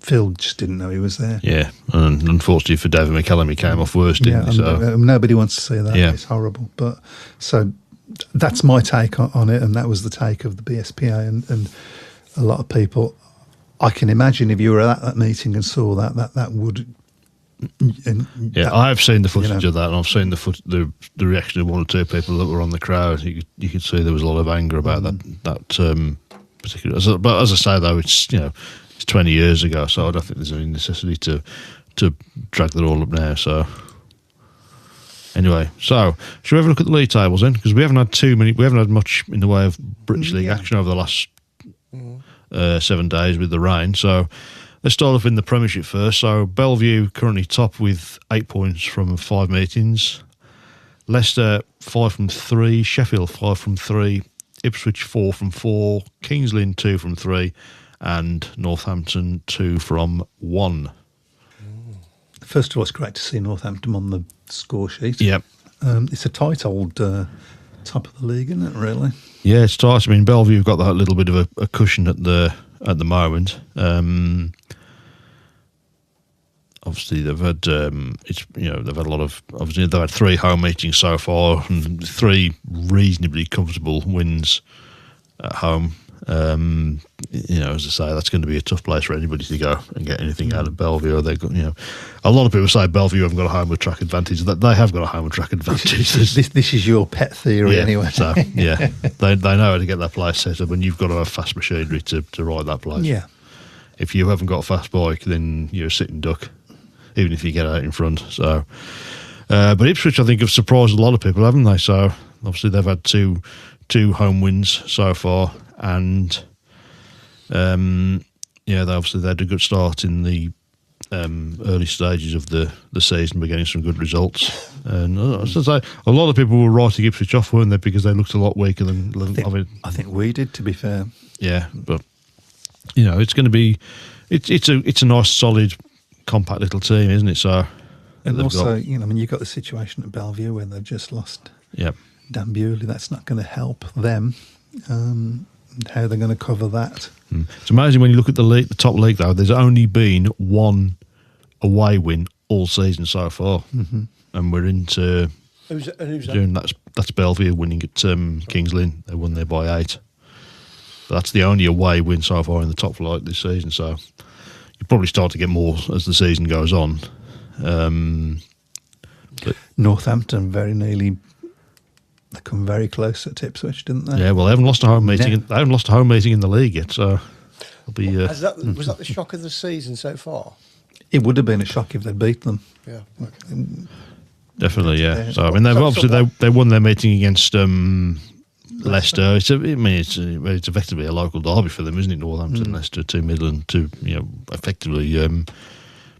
Phil just didn't know he was there. Yeah, and unfortunately for David McCallum, he came off worse, didn't he? So, nobody wants to see that. Yeah. It's horrible. But so that's my take on it, and that was the take of the BSPA and a lot of people. I can imagine if you were at that meeting and saw that would Yeah, I have seen the footage you know. of that, and I've seen the reaction of one or two people that were on the crowd. You could see there was a lot of anger about that particular. But as I say, though, it's it's 20 years ago, so I don't think there's any necessity to drag that all up now. So anyway, should we have a look at the league tables then? Because we haven't had much in the way of British League action over the last 7 days with the rain. So let's start off in the Premiership first. So Bellevue currently top with 8 points from 5 meetings. Leicester 5 from 3. Sheffield 5 from 3. Ipswich 4 from 4. Kings Lynn 2 from 3. And Northampton 2 from 1. First of all, it's great to see Northampton on the score sheet. Yep. It's a tight old top of the league, isn't it, really? Yeah, it's tight. I mean, Bellevue have got that little bit of a cushion at the moment. Obviously, they've had they've had a lot of. Obviously, they've had 3 home meetings so far and 3 reasonably comfortable wins at home. As I say, that's going to be a tough place for anybody to go and get anything out of Bellevue. They've got, a lot of people say Bellevue haven't got a home track advantage. That they have got a home track advantage. This is your pet theory, anyway. So they know how to get that place set up, and you've got to have fast machinery to ride that place. Yeah. If you haven't got a fast bike, then you're a sitting duck, even if you get out in front. So, but Ipswich, I think, have surprised a lot of people, haven't they? So obviously they've had two home wins so far. And they had a good start in the early stages of the season, by getting some good results. And as I say, a lot of people were writing Ipswich off, weren't they, because they looked a lot weaker than. I think we did, to be fair. Yeah, but it's going to be it's a nice, solid, compact little team, isn't it? So, and also, you've got the situation at Bellevue where they've just lost. Yep. Dan Bewley. That's not going to help them. How they're going to cover that. It's amazing when you look at the top league, though. There's only been 1 away win all season so far, and we're into Who's June. That's Bellevue winning at Kings Lynn. They won there by 8. But that's the only away win so far in the top flight this season. So you probably start to get more as the season goes on. But Northampton very nearly. They come very close at Ipswich, didn't they? Yeah, well, they haven't lost a home meeting. They haven't lost a home meeting in the league yet, so it'll be. was that the shock of the season so far? It would have been a shock if they'd beat them. Yeah, okay. Definitely, yeah. So I mean, they won their meeting against Leicester. It's effectively a local derby for them, isn't it? Northampton, Leicester, 2 Midland, effectively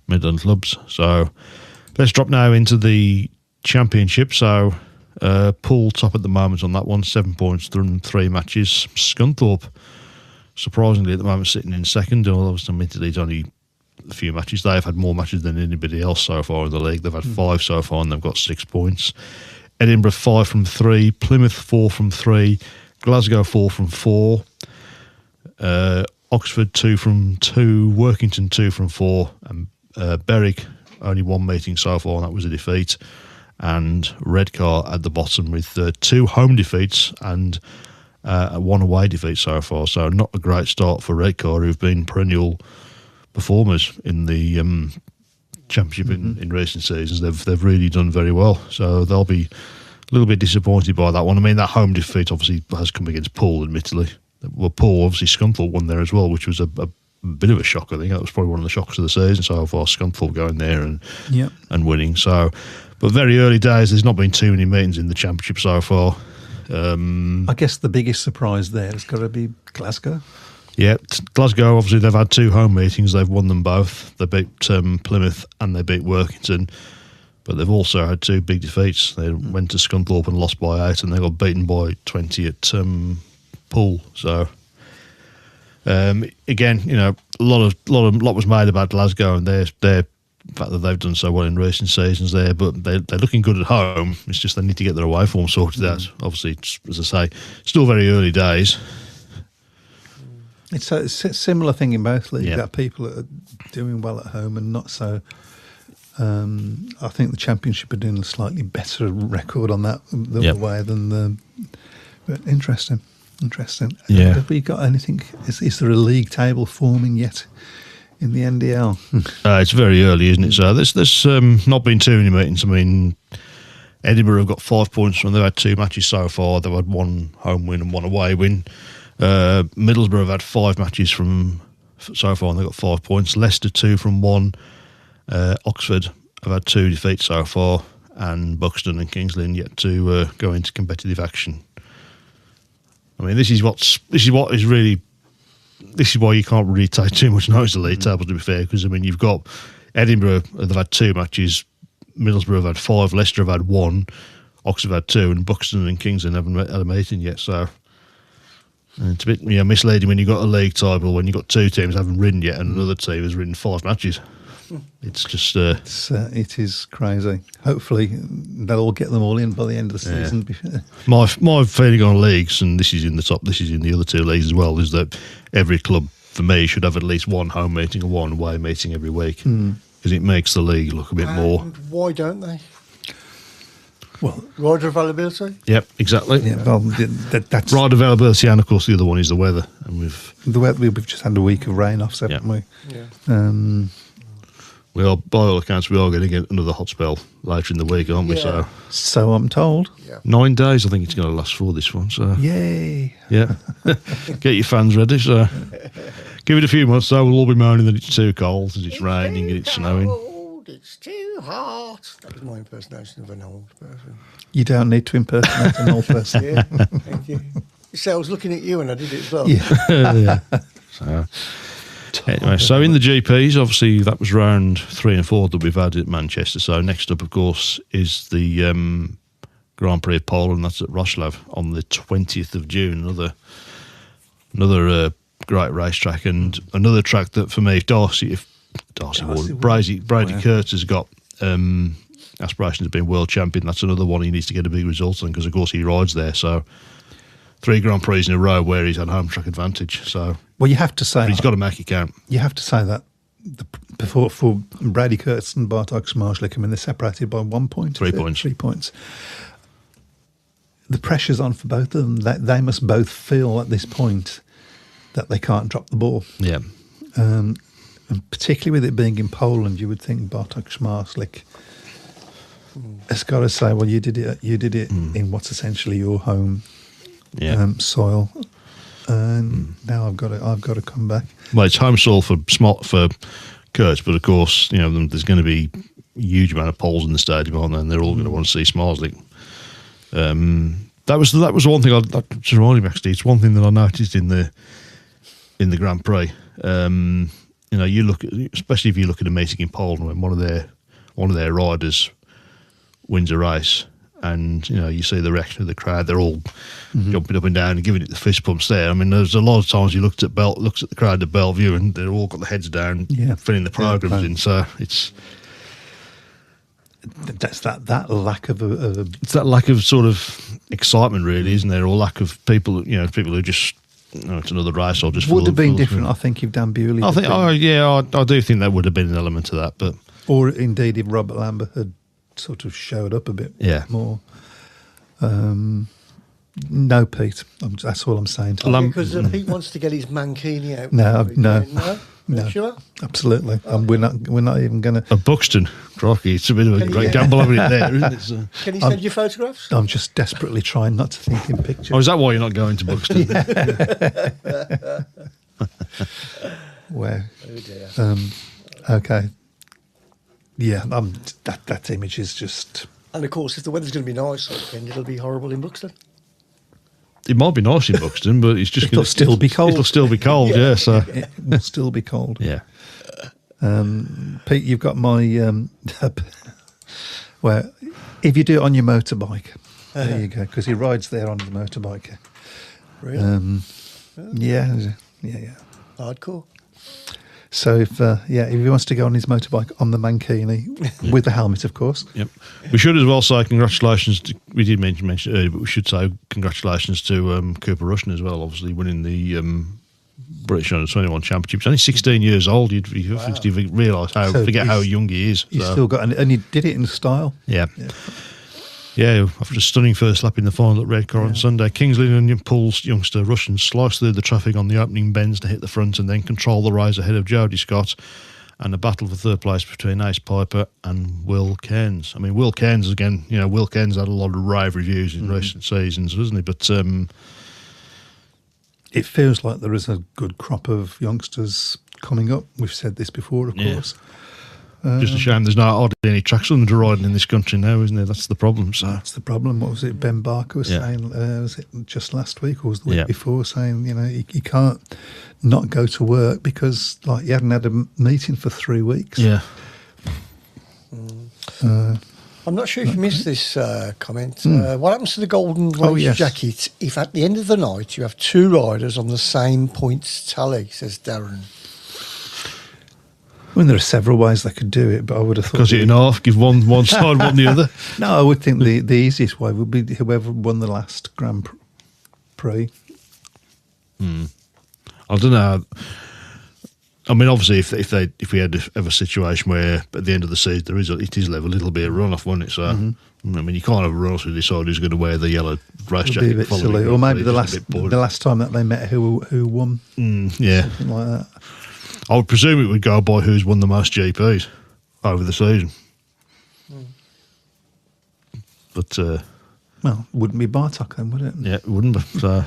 Midland clubs. So let's drop now into the Championship. So. Poole top at the moment on that one, 7 points from 3 matches. Scunthorpe, surprisingly, at the moment sitting in second, although admittedly it's only a few matches. They've had more matches than anybody else so far in the league. They've had 5 so far, and they've got 6 points. Edinburgh 5 from 3, Plymouth 4 from 3, Glasgow 4 from 4, Oxford 2 from 2, Workington 2 from 4, and Berwick only 1 meeting so far, and that was a defeat. And Redcar at the bottom with 2 home defeats and 1 away defeat so far. So not a great start for Redcar, who've been perennial performers in the Championship in recent seasons. They've really done very well. So they'll be a little bit disappointed by that one. I mean, that home defeat obviously has come against Poole, admittedly. Well, Poole, obviously Scunthorpe won there as well, which was a bit of a shock. I think that was probably one of the shocks of the season so far. Scunthorpe going there and winning. So. But very early days, there's not been too many meetings in the Championship so far. I guess the biggest surprise there has got to be Glasgow. Yeah, Glasgow, obviously, they've had 2 home meetings. They've won them both. They beat Plymouth and they beat Workington. But they've also had 2 big defeats. They went to Scunthorpe and lost by 8, and they got beaten by 20 at Poole. So, again, a lot was made about Glasgow and their fact that they've done so well in recent seasons there, but they're looking good at home. It's just they need to get their away form sorted out. Obviously, it's, as I say, still very early days. It's a similar thing in both leagues. You've got people that are doing well at home and not so. I think the Championship are doing a slightly better record on that the other way than the. But interesting. Yeah. Have we got anything? Is there a league table forming yet in the NDL. It's very early, isn't it? So there's not been too many meetings. I mean, Edinburgh have got 5 points from. They've had 2 matches so far. They've had 1 home win and 1 away win. Middlesbrough have had 5 matches from so far, and they've got 5 points. Leicester 2 from 1. Oxford have had 2 defeats so far, and Buxton and King's Lynn yet to go into competitive action. I mean, this is why you can't really take too much notice of the league table, to be fair, because I mean you've got Edinburgh, they've had 2 matches, Middlesbrough have had 5, Leicester have had 1, Oxford have had 2, and Buxton and King's Lynn haven't had a meeting yet. So it's a bit misleading when you've got a league table when you've got 2 teams haven't ridden yet, and another team has ridden 5 matches. It's just it is crazy. Hopefully they'll all get them all in by the end of the season. My feeling on leagues, and this is in the other 2 leagues as well, is that every club for me should have at least 1 home meeting and 1 away meeting every week, because it makes the league look a bit more. Why don't they? Well, Rider availability. Yep, exactly. Yeah, well, that's Rider availability, and of course the other one is the weather, and we've just had a week of rain off, haven't we? Yeah. We are, by all accounts, we are going to get another hot spell later in the week, aren't we? Yeah. So I'm told. Yeah. 9 days, I think it's going to last for this one. So Yay! yeah, get your fans ready. So give it a few months. So we'll all be moaning that it's too cold, that it's raining, and it's snowing. Cold, it's too hot. That was my impersonation of an old person. You don't need to impersonate an old person. Yeah, thank you. So I was looking at you and I did it as well. Yeah. So anyway, so in the GPs, obviously that was round 3 and 4 that we've had at Manchester. So next up, of course, is the Grand Prix of Poland. That's at Wrocław on the 20th of June. Another great racetrack, and another track that for me, if Brady Kurtz has got aspirations of being world champion, that's another one he needs to get a big result on, because of course he rides there. So 3 Grand Prix in a row where he's had home track advantage. So Well, you have to say he's got to make it count. You have to say that for Brady Kurtz and Bartosz Marszlik, I mean, they're separated by 1 point. 3 points. 3 points. The pressure's on for both of them. They must both feel at this point that they can't drop the ball. Yeah. And particularly with it being in Poland, you would think Bartosz Marszlik has got to say, well, you did it in what's essentially your home soil, and now I've got to come back. Well, it's home soil for Kurtz, but of course, there's going to be a huge amount of Poles in the stadium, aren't there? And they're all going to want to see Smarslik. That was one thing that just reminded me, actually. It's one thing that I noticed in the Grand Prix. You look at, especially if you look at a meeting in Poland when one of their riders wins a race, and you see the reaction of the crowd. They're all jumping up and down and giving it the fist pumps there. I mean, there's a lot of times you looks at the crowd at Bellevue, and they've all got their heads down, filling the programs in. So that's that lack of it's that lack of sort of excitement, really, isn't there? Or lack of people who just it's another race. Or just would have been different, I think, if Dan Bewley. I do think that would have been an element to that, but or indeed if Robert Lambert had sort of showed up a bit more. No, Pete. That's all I'm saying. Because Pete wants to get his mankini out. No. Sure? Absolutely. We're not even going to. A Buxton, crikey, it's a bit of a great gamble having it there, isn't it? So. Can you send you photographs? I'm just desperately trying not to think in pictures. Oh, is that why you're not going to Buxton? Where? Oh dear. Okay. Yeah, that image is just. And of course, if the weather's going to be nice, then it'll be horrible in Buxton. It might be nice in Buxton, but it's just It'll still be cold. It'll still be cold, yeah. So It will still be cold. yeah. Pete, you've got my where if you do it on your motorbike, there you go, because he rides there on his motorbike. Really? Yeah. Hardcore. So if he wants to go on his motorbike on the Mankini with the helmet, of course. Yep. We should as well say congratulations. We did mention it earlier, but we should say congratulations to Cooper Rushton as well. Obviously winning the British Under 21 Championship. He's only 16 years old. You'd realise how young he is. He's still got, and he did it in style. Yeah. Yeah, after a stunning first lap in the final at Red Car on Sunday, Kingsley and Paul's youngster Russian sliced through the traffic on the opening bends to hit the front and then control the rise ahead of Jody Scott, and a battle for third place between Ace Piper and Will Cairns. I mean, Will Cairns, again, Will Cairns had a lot of rave reviews in recent seasons, hasn't he? But it feels like there is a good crop of youngsters coming up. We've said this before, of course. Just a shame there's hardly any tracks under riding in this country now, isn't there? That's the problem. So that's the problem. What was it Ben Barker was saying? Was it just last week or was the week before? Saying he can't not go to work because he hadn't had a meeting for 3 weeks. Yeah. I'm not sure if you missed this comment. What happens to the golden race jacket if at the end of the night you have 2 riders on the same points tally, says Darren. I mean, there are several ways they could do it, but I would have thought... Cut it in half, give one side, one the other. No, I would think the easiest way would be whoever won the last Grand Prix. I don't know. I mean, obviously, if we had a situation where at the end of the season it is level, it'll be a runoff, won't it? So, I mean, you can't have a runoff to decide who's going to wear the yellow race jacket. Be a bit silly. Or maybe the last time that they met, who won. Something like that. I would presume it would go by who's won the most GPs over the season. But well, it wouldn't be Bartok then, would it? Yeah, it wouldn't. But at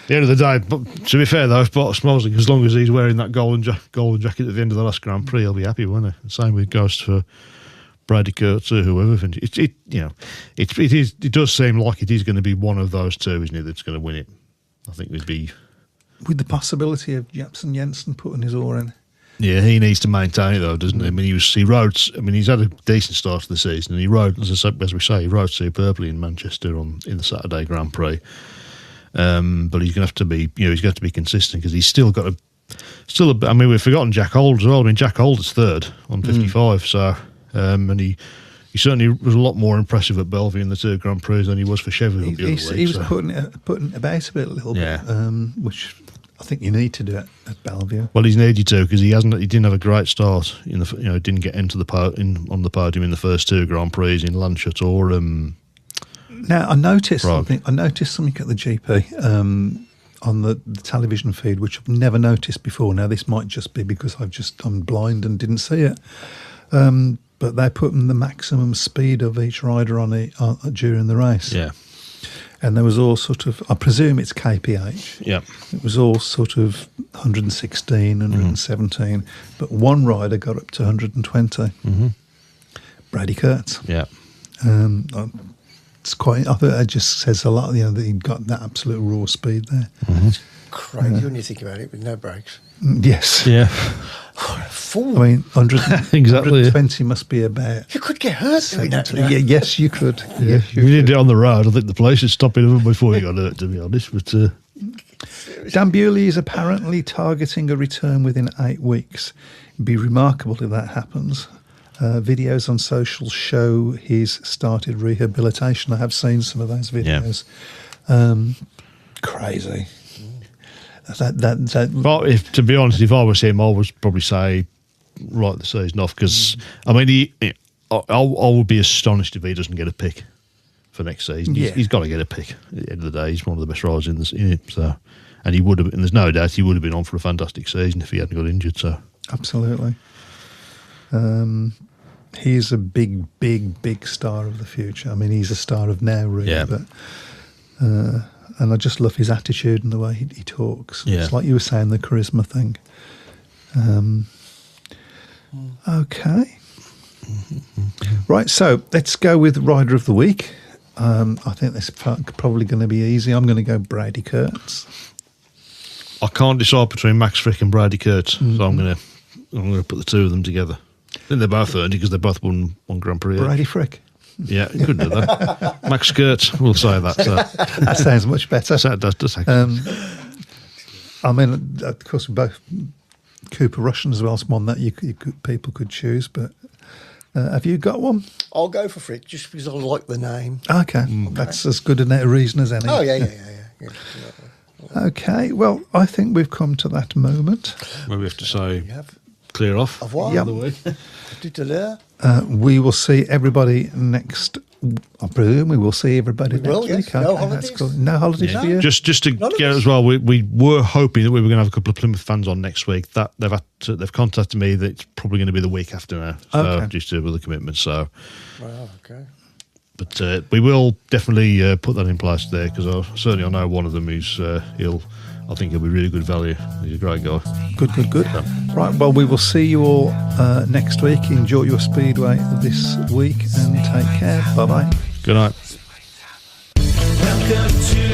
the end of the day, but to be fair though, if Smolsing, as long as he's wearing that golden jacket at the end of the last Grand Prix, he'll be happy, won't he? The same with goes for Brady Kurtz or whoever. It does seem like it is going to be one of those two, isn't it? That's going to win it. I think it'd be. With the possibility of Japsen Jensen putting his oar in. Yeah, he needs to maintain it though, doesn't he? I mean, he rode. I mean, he's had a decent start to the season, and he rode, as we say, he rode superbly in Manchester in the Saturday Grand Prix. But he's going to have to be, he's going to have to be consistent because he's still got I mean, we've forgotten Jack Holt as well. I mean, Jack Holt is third on 55, so and he certainly was a lot more impressive at Bellevue in the 2 Grand Prix than he was for Sheffield. He was putting it about a bit, a little bit, which I think you need to do it at Bellevue. Well, he's needed to because he didn't have a great start in the didn't get into on the podium in the first 2 Grand Prix in Lancashire or. Now I noticed something. I noticed something at the GP on the television feed, which I've never noticed before. Now this might just be because I'm blind and didn't see it. But they're putting the maximum speed of each rider on it during the race. Yeah. And there was all sort of, I presume it's KPH. Yeah. It was all sort of 116, 117. But one rider got up to 120. Brady Kurtz. Yeah. It's quite, I think that just says a lot, that he got that absolute raw speed there. Crazy when you think about it, with no brakes. Yes. Yeah. Fool. I mean, 100, exactly. 120 must be about. You could get hurt doing that. Yeah, yes, you could. Yeah. If you did it on the road, I think the police would stop it even before you got hurt, to be honest. But Dan Bewley is apparently targeting a return within 8 weeks. It'd be remarkable if that happens. Videos on social show he's started rehabilitation. I have seen some of those videos. Yeah. Crazy. But to be honest, if I was him, I would probably say write the season off because I mean, I would be astonished if he doesn't get a pick for next season. He's got to get a pick. At the end of the day, he's one of the best riders in it. So, and he would have. And there's no doubt he would have been on for a fantastic season if he hadn't got injured. So, absolutely. He's a big, big, big star of the future. I mean, he's a star of now, really. Yeah. But, and I just love his attitude and the way he talks. Yeah. It's like you were saying, the charisma thing. Okay. Right, so let's go with Rider of the Week. I think this is probably going to be easy. I'm going to go Brady Kurtz. I can't decide between Max Frick and Brady Kurtz, so I'm going to put the two of them together. I think they're both earned it because they both won one Grand Prix. Brady Frick. Yeah, you could do that. Max Kurtz, we'll say that. So. That sounds much better. So it does actually. I mean, of course, both Cooper Russian as well as one that people could choose. But have you got one? I'll go for Frick just because I like the name. Okay, that's as good a reason as any. Oh yeah. Okay, well, I think we've come to that moment Where we have to say clear off. Of what? Yep. The week. We will see everybody next. I presume we will see everybody We next will, yes. week. No Okay, holidays? that's cool. No holidays for you. Just to None of get us. as well, we were hoping that we were going to have a couple of Plymouth fans on next week. That they've contacted me that it's probably going to be the week after now. So Okay. just with the commitment. So, Well, okay. but we will definitely put that in place there because I know one of them is I think he'll be really good value. He's a great guy. Good. Right, well, we will see you all next week. Enjoy your Speedway this week and take care. Bye-bye. Good night. Welcome to